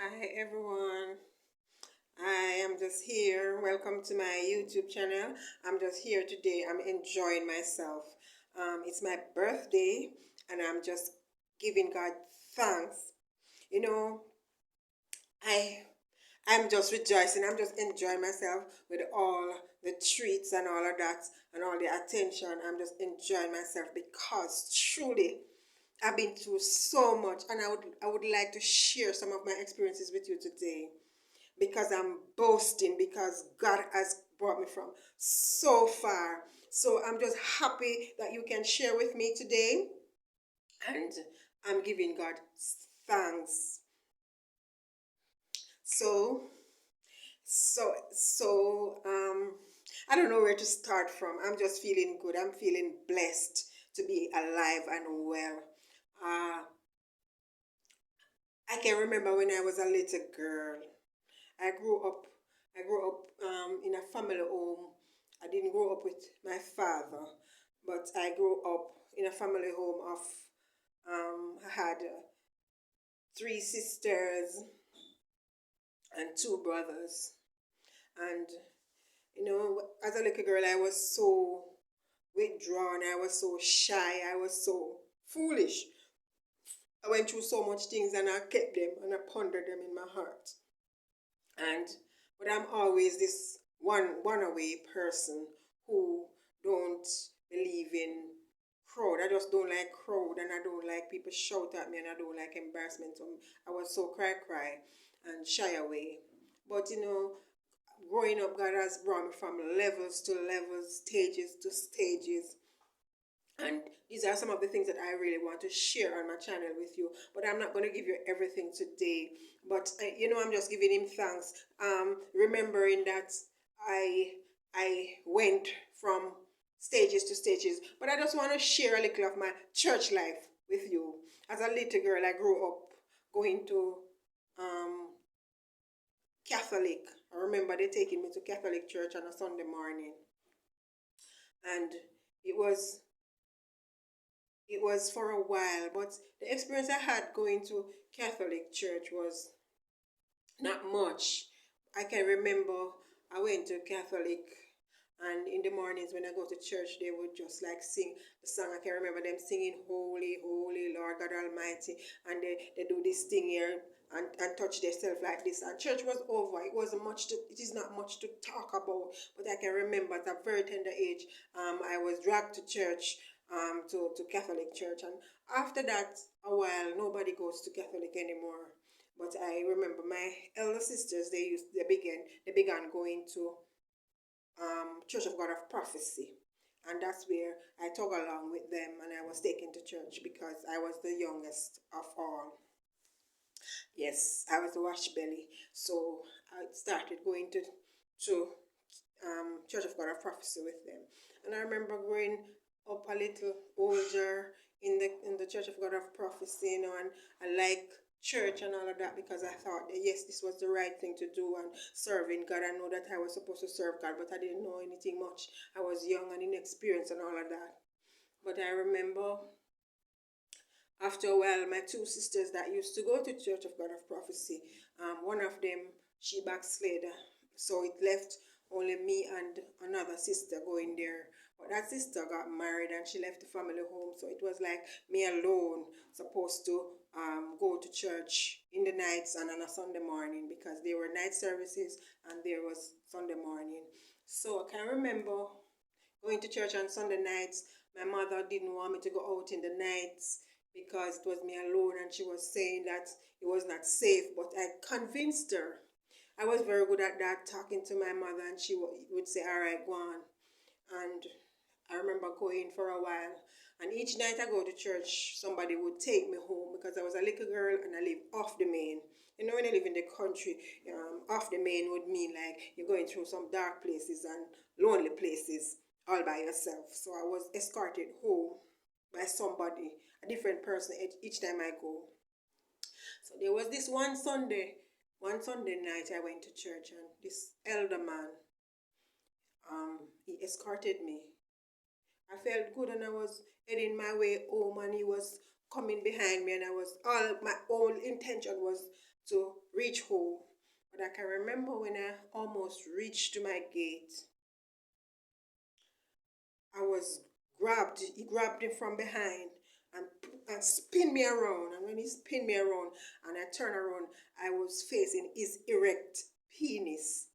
Hi everyone, I am just here. Welcome to my YouTube channel. I'm just here today. I'm enjoying myself. It's my birthday and I'm just giving God thanks. You know, I I'm just rejoicing. I'm just enjoying myself with all the treats and all of that and all the attention. I'm just enjoying myself because truly I've been through so much and I would like to share some of my experiences with you today because I'm boasting because God has brought me from so far. So I'm just happy that you can share with me today and I'm giving God thanks. So so I don't know where to start from. I'm just feeling good. I'm feeling blessed to be alive and well. Uh I can remember when I was a little girl. I grew up. I grew up in a family home. I didn't grow up with my father, but I grew up in a family home of. I had three sisters and two brothers, and as a little girl, I was so withdrawn. I was so shy. I was so foolish. I went through so much things, and I kept them and I pondered them in my heart. And but I'm always this one away person who don't believe in crowd. I just don't like crowd and I don't like people shout at me and I don't like embarrassment. So I was so cry and shy away. But growing up God has brought me from levels to levels, stages to stages. And these are some of the things that I really want to share on my channel with you. But I'm not going to give you everything today. But I'm just giving him thanks. Remembering that I I went from stages to stages. But I just want to share a little of my church life with you. As a little girl, I grew up going to um, Catholic. I remember they taking me to Catholic church on a Sunday morning, and it was it was for a while, but the experience I had going to Catholic church was not much. I can remember I went to Catholic, and in the mornings when I go to church, they would just like sing the song. I can remember them singing Holy, Holy Lord God Almighty, and they do this thing here and touch themselves like this. And church was over. It is not much to talk about, but I can remember at a very tender age, I was dragged to church, to Catholic church, and after that, a while, nobody goes to Catholic anymore. But I remember my elder sisters, they began going to Church of God of Prophecy. And that's where I tug along with them and I was taken to church because I was the youngest of all. Yes, I was the wash belly. So I started going to Church of God of Prophecy with them. And I remember growing up a little older in the Church of God of Prophecy, and I like church and all of that because I thought that yes, this was the right thing to do and serving God. I know that I was supposed to serve God, but I didn't know anything much. I was young and inexperienced and all of that. But I remember after a while, my two sisters that used to go to Church of God of Prophecy, one of them, she backslid. So it left only me and another sister going there. But that sister got married and she left the family home. So it was like me alone supposed to go to church in the nights and on a Sunday morning because there were night services and there was Sunday morning. So I can remember going to church on Sunday nights. My mother didn't want me to go out in the nights because it was me alone and she was saying that it was not safe, but I convinced her. I was very good at that, talking to my mother, and she would say, all right, go on. And I remember going for a while, and each night I go to church, somebody would take me home because I was a little girl and I lived off the main. When you live in the country, off the main would mean like you're going through some dark places and lonely places all by yourself. So I was escorted home by somebody, a different person each time I go. So there was this one Sunday night I went to church, and this elder man, he escorted me. I felt good and I was heading my way home and he was coming behind me, and I was all my whole intention was to reach home. But I can remember when I almost reached to my gate, I was grabbed. He grabbed me from behind and spin me around. And when he spun me around and I turned around, I was facing his erect penis.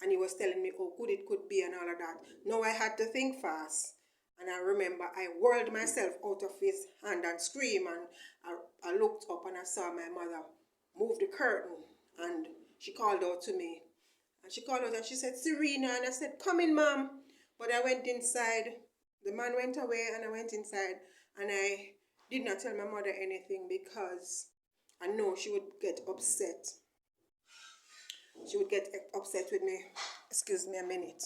And he was telling me how good it could be and all of that. Now I had to think fast. And I remember I whirled myself out of his hand and screamed. And I looked up and I saw my mother move the curtain. And she called out to me. And she called out and she said, Serena. And I said, come in, mom. But I went inside. The man went away and I went inside. And I did not tell my mother anything because I know she would get upset. She would get upset with me. Excuse me a minute.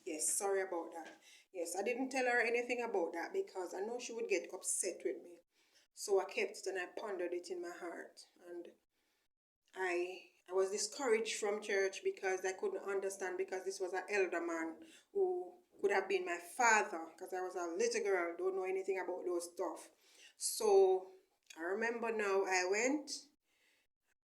Yes, sorry about that. Yes, I didn't tell her anything about that because I know she would get upset with me. So I kept it and I pondered it in my heart. And I was discouraged from church because I couldn't understand, because this was an elder man who could have been my father, because I was a little girl, don't know anything about those stuff. So I remember now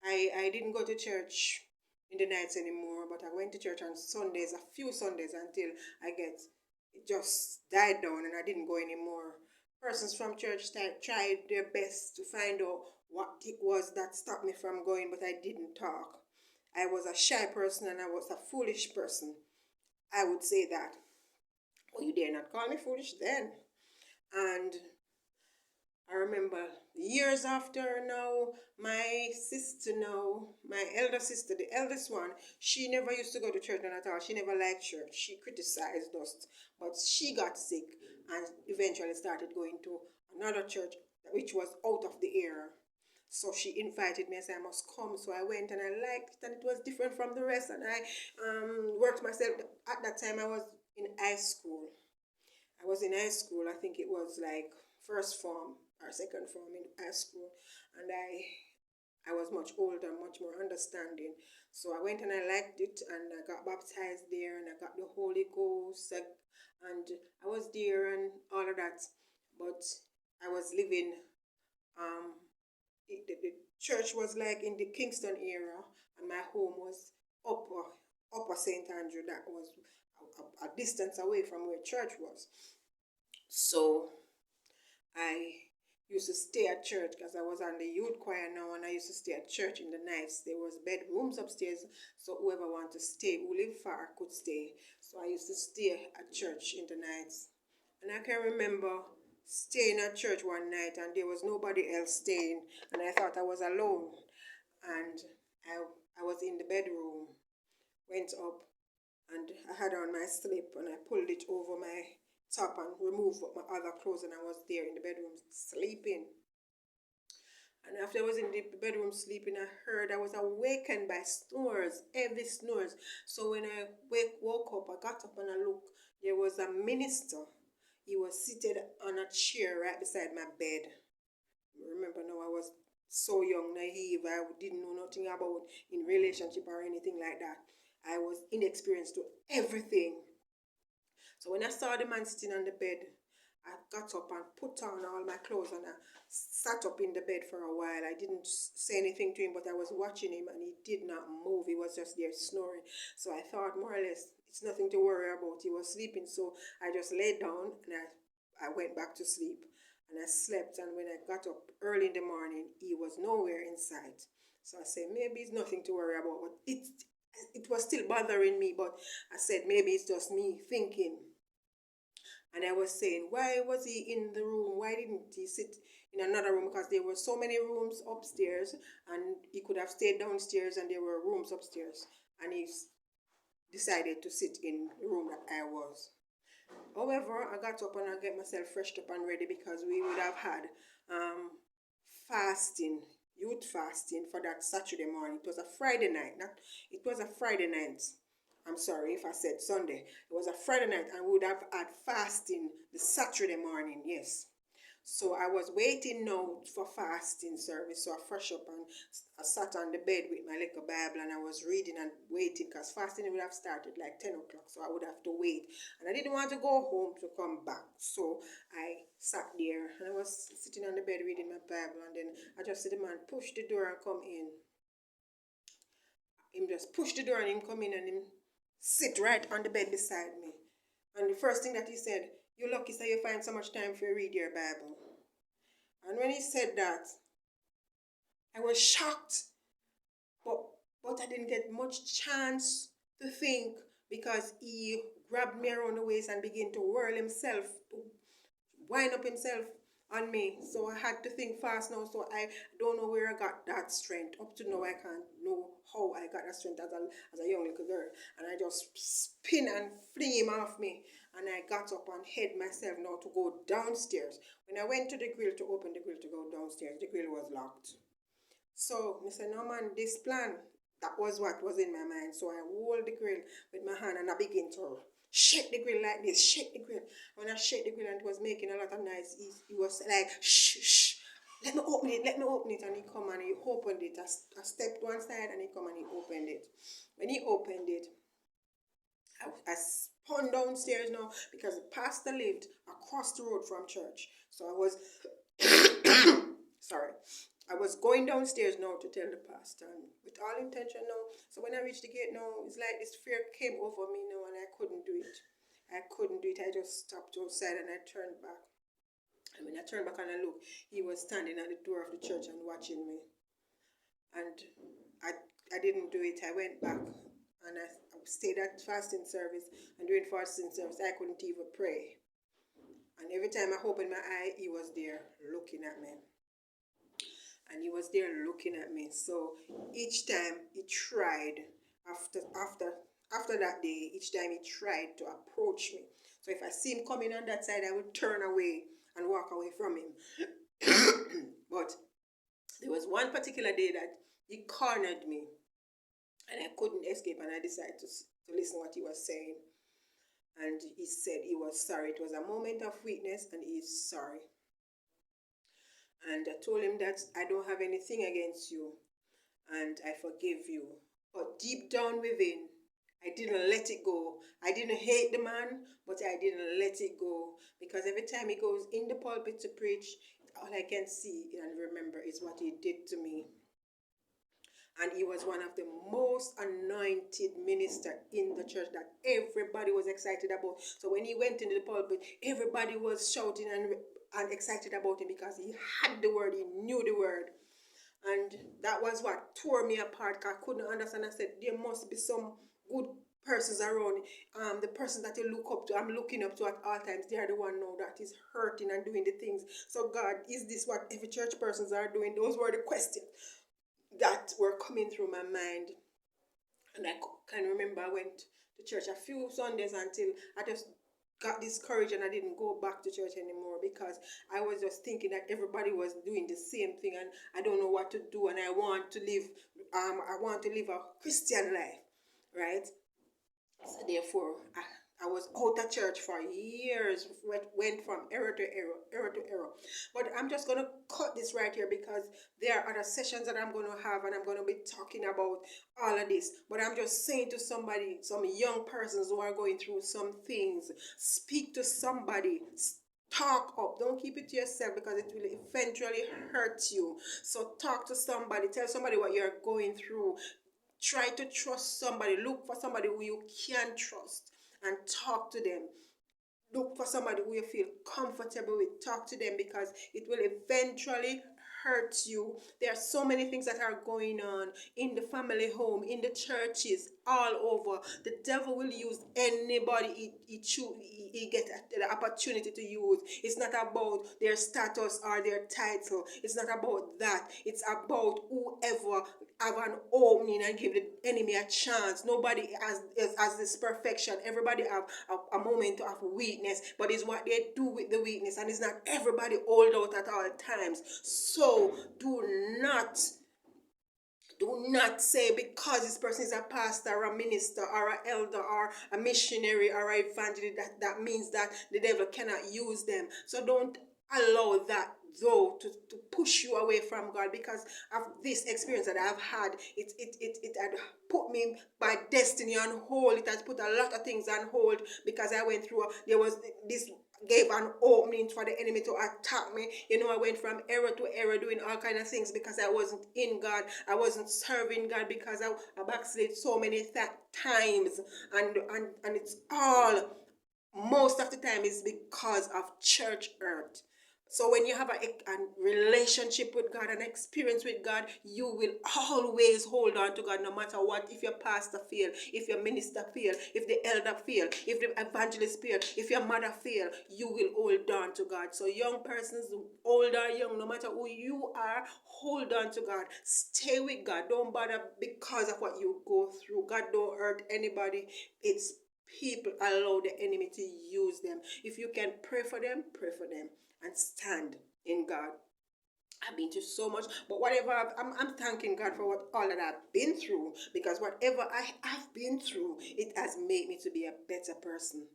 I didn't go to church in the nights anymore, but I went to church on Sundays, a few Sundays, until it just died down and I didn't go anymore. Persons from church tried their best to find out what it was that stopped me from going, but I didn't talk. I was a shy person and I was a foolish person. I would say that. Well, you dare not call me foolish then. And I remember years after now, my sister now, my elder sister, the eldest one, she never used to go to church at all. She never liked church. She criticized us. But she got sick and eventually started going to another church which was out of the area. So she invited me and said I must come. So I went and I liked it and it was different from the rest. And I worked myself. At that time I was in high school. I think it was like first form or second form in high school, and I was much older, much more understanding. So I went and I liked it, and I got baptized there, and I got the Holy Ghost, and I was there and all of that. But I was living. The church was like in the Kingston area, and my home was upper St. Andrew. That was a distance away from where church was. So I used to stay at church because I was on the youth choir now, and I used to stay at church in the nights. There was bedrooms upstairs, so whoever wanted to stay, who lived far, could stay. So I used to stay at church in the nights. And I can remember staying at church one night and there was nobody else staying, and I thought I was alone. And I was in the bedroom, went up, and I had on my slip and I pulled it over my top and removed my other clothes, and I was there in the bedroom sleeping. And after I was in the bedroom sleeping, I was awakened by snores, heavy snores. So when I woke up, I got up and I looked. There was a minister. He was seated on a chair right beside my bed. Remember now, I was so young, naive. I didn't know nothing about in relationship or anything like that. I was inexperienced to everything. So when I saw the man sitting on the bed, I got up and put on all my clothes and I sat up in the bed for a while. I didn't say anything to him, but I was watching him and he did not move. He was just there snoring. So I thought more or less it's nothing to worry about. He was sleeping. So I just laid down and I went back to sleep. And I slept, and when I got up early in the morning, he was nowhere in sight. So I said, maybe it's nothing to worry about. But it was still bothering me, but I said, maybe it's just me thinking. And I was saying, why was he in the room? Why didn't he sit in another room? Because there were so many rooms upstairs, and he could have stayed downstairs, and there were rooms upstairs. And he decided to sit in the room that I was. However, I got up and I get myself freshed up and ready, because we would have had fasting, youth fasting, for that Saturday morning. It was a Friday night. It was a Friday night. I'm sorry if I said Sunday. It was a Friday night, and we would have had fasting the Saturday morning, yes. So I was waiting now for fasting service. So I fresh up and I sat on the bed with my little Bible and I was reading and waiting because fasting would have started like 10 o'clock. So I would have to wait. And I didn't want to go home to come back. So I sat there and I was sitting on the bed reading my Bible. And then I just see the man push the door and come in. Him just push the door and him come in and him sit right on the bed beside me. And the first thing that he said, "You're lucky, sir, you find so much time for read your Bible." And when he said that, I was shocked, but I didn't get much chance to think because he grabbed me around the waist and began to whirl himself, to wind up himself on me. So I had to think fast now. So I don't know where I got that strength. Up to now, I can't know how I got that strength as a young little girl. And I just spin and fling him off me. And I got up and head myself now to go downstairs. When I went to the grill to open the grill to go downstairs, the grill was locked. So I said, "No man, this plan," that was what was in my mind. So I hold the grill with my hand and I begin to shake the grill like this, shake the grill. When I shake the grill and it was making a lot of noise, he was like, "Shh, shh, let me open it, let me open it." And he come and he opened it. I stepped one side and he come and he opened it. When he opened it, I spun downstairs now because the pastor lived across the road from church. So I was, sorry, I was going downstairs now to tell the pastor, and with all intention now. So when I reached the gate now, it's like this fear came over me now and I couldn't do it. I couldn't do it. I just stopped outside and I turned back. And when I turned back and I looked, he was standing at the door of the church and watching me. And I didn't do it. I went back and I stayed at fasting service, and during fasting service I couldn't even pray. And every time I opened my eye, he was there looking at me. And he was there looking at me. So each time he tried, after that day, each time he tried to approach me. So if I see him coming on that side, I would turn away and walk away from him. But there was one particular day that he cornered me and I couldn't escape, and I decided to listen what he was saying. And he said he was sorry. It was a moment of weakness and he is sorry. And I told him that I don't have anything against you and I forgive you. But deep down within, I didn't let it go. I didn't hate the man, but I didn't let it go. Because every time he goes in the pulpit to preach, all I can see and remember is what he did to me. And he was one of the most anointed ministers in the church that everybody was excited about. So when he went into the pulpit, everybody was shouting and excited about him because he had the word, he knew the word. And that was what tore me apart, because I couldn't understand. I said, there must be some good persons around. The person that you look up to, I'm looking up to at all times, they are the one now that is hurting and doing the things. So God, is this what every church persons are doing? Those were the questions that were coming through my mind. And I can remember I went to church a few Sundays until I just got discouraged and I didn't go back to church anymore, because I was just thinking that everybody was doing the same thing and I don't know what to do, and I want to live a Christian life, right? So therefore I was out of church for years, went from error to error. But I'm just going to cut this right here because there are other sessions that I'm going to have and I'm going to be talking about all of this. But I'm just saying to somebody, some young persons who are going through some things, speak to somebody. Talk up. Don't keep it to yourself because it will eventually hurt you. So talk to somebody. Tell somebody what you're going through. Try to trust somebody. Look for somebody who you can trust and talk to them. Look for somebody who you feel comfortable with. Talk to them because it will eventually hurt you. There are so many things that are going on in the family home, in the churches, all over. The devil will use anybody he get the opportunity to use. It's not about their status or their title. It's not about that. It's about whoever have an opening and give the enemy a chance. Nobody has this perfection. Everybody have a moment of weakness, but it's what they do with the weakness, and it's not everybody hold out at all times. So do not say because this person is a pastor or a minister or an elder or a missionary or an evangelist that means that the devil cannot use them. So don't allow that though to push you away from God, because of this experience that I've had. It had put me, my destiny on hold. It has put a lot of things on hold, because I went through there was this, gave an opening for the enemy to attack me. You know, I went from error to error, doing all kind of things because I wasn't in God. I wasn't serving God, because I backslid so many times, and it's all, most of the time, is because of church hurt. So when you have a relationship with God, an experience with God, you will always hold on to God, no matter what. If your pastor fail, if your minister fail, if the elder fail, if the evangelist fail, if your mother fail, you will hold on to God. So young persons, old or young, no matter who you are, hold on to God. Stay with God. Don't bother because of what you go through. God don't hurt anybody. It's people allow the enemy to use them. If you can pray for them, and stand in God. I've been through so much, but whatever I'm thanking God for what all that I've been through, because whatever I have been through, it has made me to be a better person.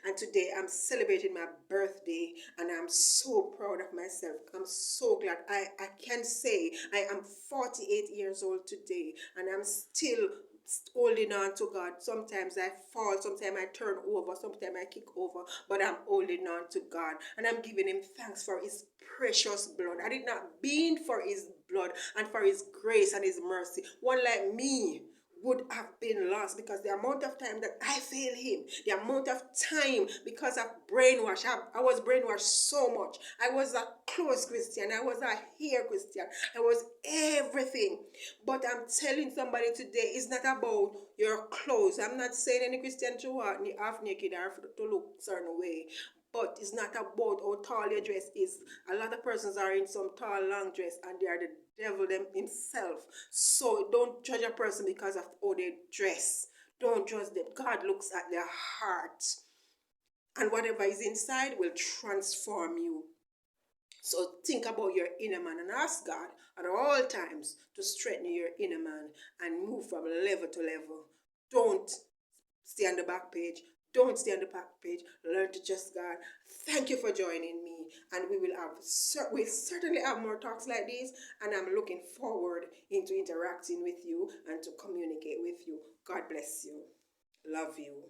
And today I'm celebrating my birthday, and I'm so proud of myself. I'm so glad. I can say I am 48 years old today, and I'm still holding on to God. Sometimes I fall, sometimes I turn over, sometimes I kick over, but I'm holding on to God, and I'm giving him thanks for his precious blood. Had it not been for his blood and for his grace and his mercy, one like me would have been lost, because the amount of time that I failed him, the amount of time, because of brainwash, I was brainwashed so much. I was a close Christian, I was a here Christian, I was everything. But I'm telling somebody today, it's not about your clothes. I'm not saying any Christian to walk half naked or to look certain way, but it's not about how tall your dress is. A lot of persons are in some tall long dress, and they are the devil them himself. So don't judge a person because of how they dress. Don't judge them. God looks at their heart, and whatever is inside will transform you. So think about your inner man and ask God at all times to strengthen your inner man and move from level to level. Don't stay on the back page. Don't stay on the back page. Learn to trust God. Thank you for joining me, and we certainly have more talks like this. And I'm looking forward into interacting with you and to communicate with you. God bless you. Love you.